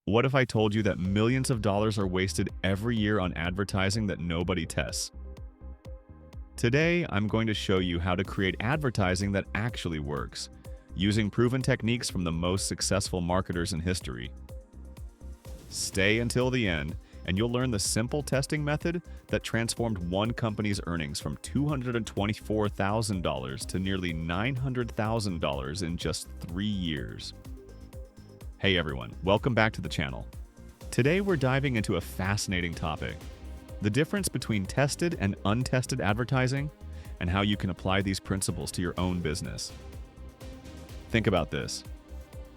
What if I told you that millions of dollars are wasted every year on advertising that nobody tests? Today, I'm going to show you how to create advertising that actually works, using proven techniques from the most successful marketers in history. Stay until the end, and you'll learn the simple testing method that transformed one company's earnings from $224,000 to nearly $900,000 in just 3 years. Hey everyone, welcome back to the channel. Today we're diving into a fascinating topic: the difference between tested and untested advertising, and how you can apply these principles to your own business. Think about this.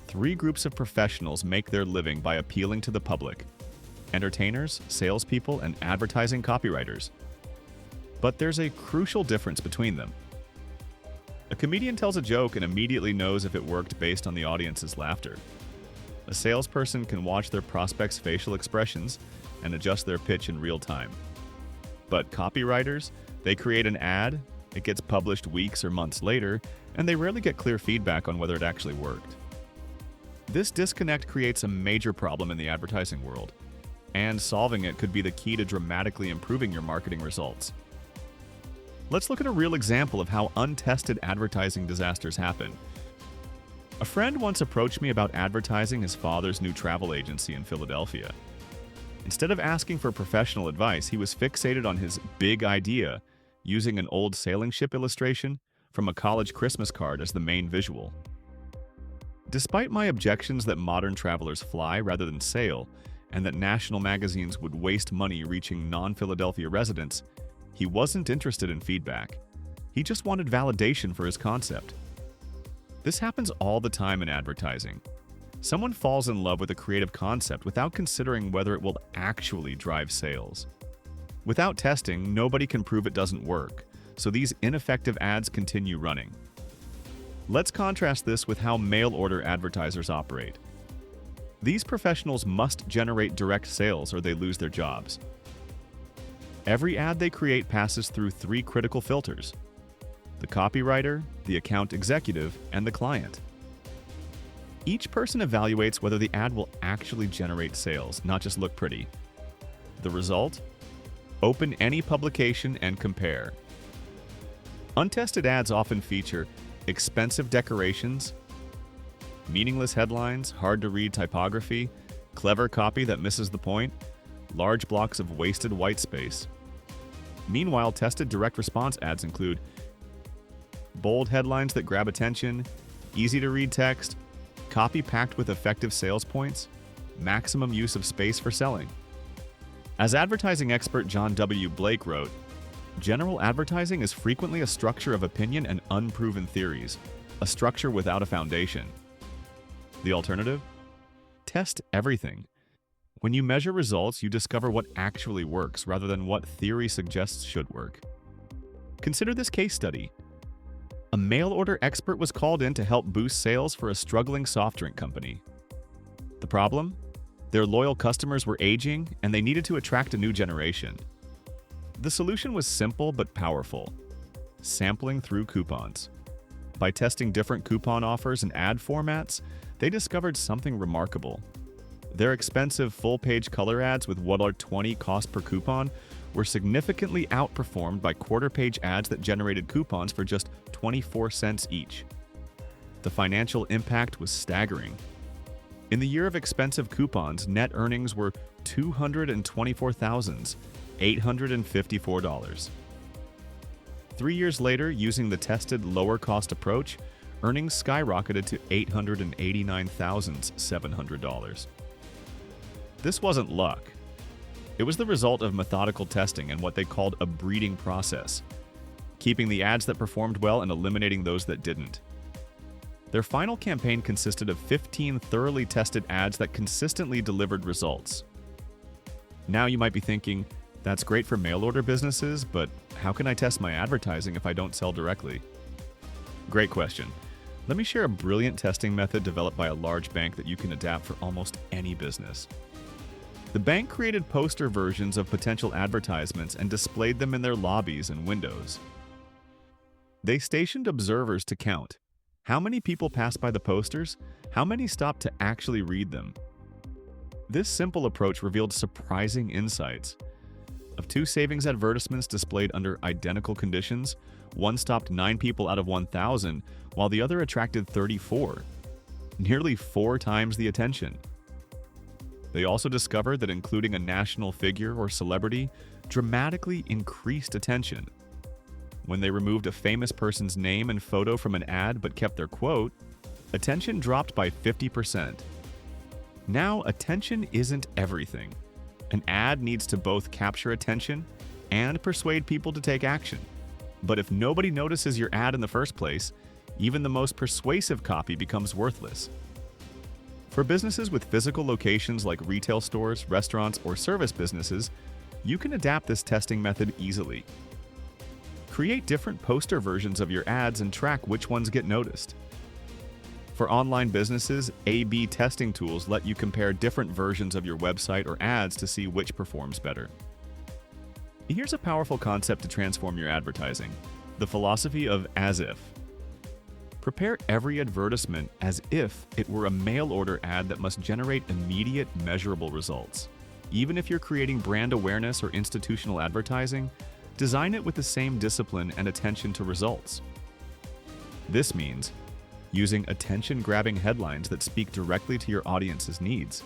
3 groups of professionals make their living by appealing to the public: entertainers, salespeople, and advertising copywriters. But there's a crucial difference between them. A comedian tells a joke and immediately knows if it worked based on the audience's laughter. A salesperson can watch their prospects' facial expressions and adjust their pitch in real time. But copywriters, they create an ad, it gets published weeks or months later, and they rarely get clear feedback on whether it actually worked. This disconnect creates a major problem in the advertising world, and solving it could be the key to dramatically improving your marketing results. Let's look at a real example of how untested advertising disasters happen. A friend once approached me about advertising his father's new travel agency in Philadelphia. Instead of asking for professional advice, he was fixated on his big idea, using an old sailing ship illustration from a college Christmas card as the main visual. Despite my objections that modern travelers fly rather than sail, and that national magazines would waste money reaching non-Philadelphia residents, he wasn't interested in feedback. He just wanted validation for his concept. This happens all the time in advertising. Someone falls in love with a creative concept without considering whether it will actually drive sales. Without testing, nobody can prove it doesn't work, so these ineffective ads continue running. Let's contrast this with how mail-order advertisers operate. These professionals must generate direct sales or they lose their jobs. Every ad they create passes through 3 critical filters: the copywriter, the account executive, and the client. Each person evaluates whether the ad will actually generate sales, not just look pretty. The result? Open any publication and compare. Untested ads often feature expensive decorations, meaningless headlines, hard-to-read typography, clever copy that misses the point, large blocks of wasted white space. Meanwhile, tested direct response ads include bold headlines that grab attention, easy-to-read text, copy packed with effective sales points, maximum use of space for selling. As advertising expert John W. Blake wrote, "General advertising is frequently a structure of opinion and unproven theories, a structure without a foundation." The alternative? Test everything. When you measure results, you discover what actually works rather than what theory suggests should work. Consider this case study. A mail-order expert was called in to help boost sales for a struggling soft drink company. The problem? Their loyal customers were aging, and they needed to attract a new generation. The solution was simple but powerful: sampling through coupons. By testing different coupon offers and ad formats, they discovered something remarkable. Their expensive full-page color ads with $1.20 cost per coupon were significantly outperformed by quarter-page ads that generated coupons for just 24 cents each. The financial impact was staggering. In the year of expensive coupons, net earnings were $224,854. 3 years later, using the tested lower-cost approach, earnings skyrocketed to $889,700. This wasn't luck. It was the result of methodical testing and what they called a breeding process, keeping the ads that performed well and eliminating those that didn't. Their final campaign consisted of 15 thoroughly tested ads that consistently delivered results. Now you might be thinking, that's great for mail-order businesses, but how can I test my advertising if I don't sell directly? Great question. Let me share a brilliant testing method developed by a large bank that you can adapt for almost any business. The bank created poster versions of potential advertisements and displayed them in their lobbies and windows. They stationed observers to count how many people passed by the posters, how many stopped to actually read them. This simple approach revealed surprising insights. Of two savings advertisements displayed under identical conditions, one stopped 9 people out of 1,000, while the other attracted 34, nearly 4 times the attention. They also discovered that including a national figure or celebrity dramatically increased attention. When they removed a famous person's name and photo from an ad but kept their quote, attention dropped by 50%. Now, attention isn't everything. An ad needs to both capture attention and persuade people to take action. But if nobody notices your ad in the first place, even the most persuasive copy becomes worthless. For businesses with physical locations like retail stores, restaurants, or service businesses, you can adapt this testing method easily. Create different poster versions of your ads and track which ones get noticed. For online businesses, A/B testing tools let you compare different versions of your website or ads to see which performs better. Here's a powerful concept to transform your advertising: the philosophy of as if. Prepare every advertisement as if it were a mail order ad that must generate immediate, measurable results. Even if you're creating brand awareness or institutional advertising, design it with the same discipline and attention to results. This means using attention-grabbing headlines that speak directly to your audience's needs,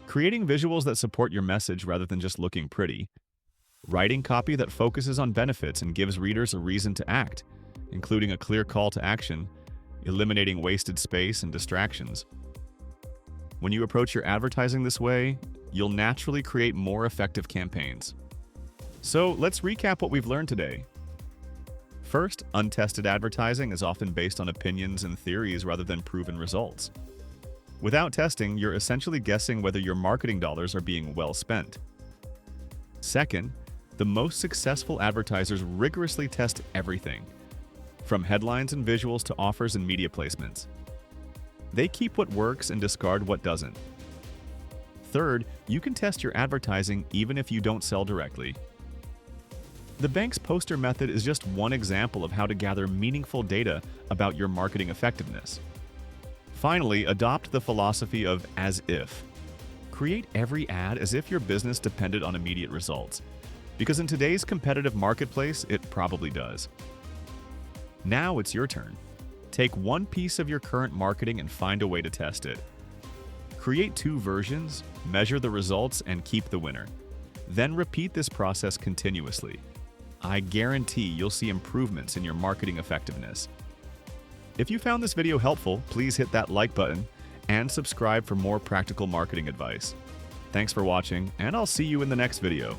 creating visuals that support your message rather than just looking pretty, writing copy that focuses on benefits and gives readers a reason to act, including a clear call to action, eliminating wasted space and distractions. When you approach your advertising this way, you'll naturally create more effective campaigns. So let's recap what we've learned today. First, untested advertising is often based on opinions and theories rather than proven results. Without testing, you're essentially guessing whether your marketing dollars are being well spent. Second, the most successful advertisers rigorously test everything, from headlines and visuals to offers and media placements. They keep what works and discard what doesn't. Third, you can test your advertising even if you don't sell directly. The bank's poster method is just one example of how to gather meaningful data about your marketing effectiveness. Finally, adopt the philosophy of as if. Create every ad as if your business depended on immediate results, because in today's competitive marketplace, it probably does. Now it's your turn. Take one piece of your current marketing and find a way to test it. Create 2 versions, measure the results, and keep the winner. Then repeat this process continuously. I guarantee you'll see improvements in your marketing effectiveness. If you found this video helpful, please hit that like button and subscribe for more practical marketing advice. Thanks for watching, and I'll see you in the next video.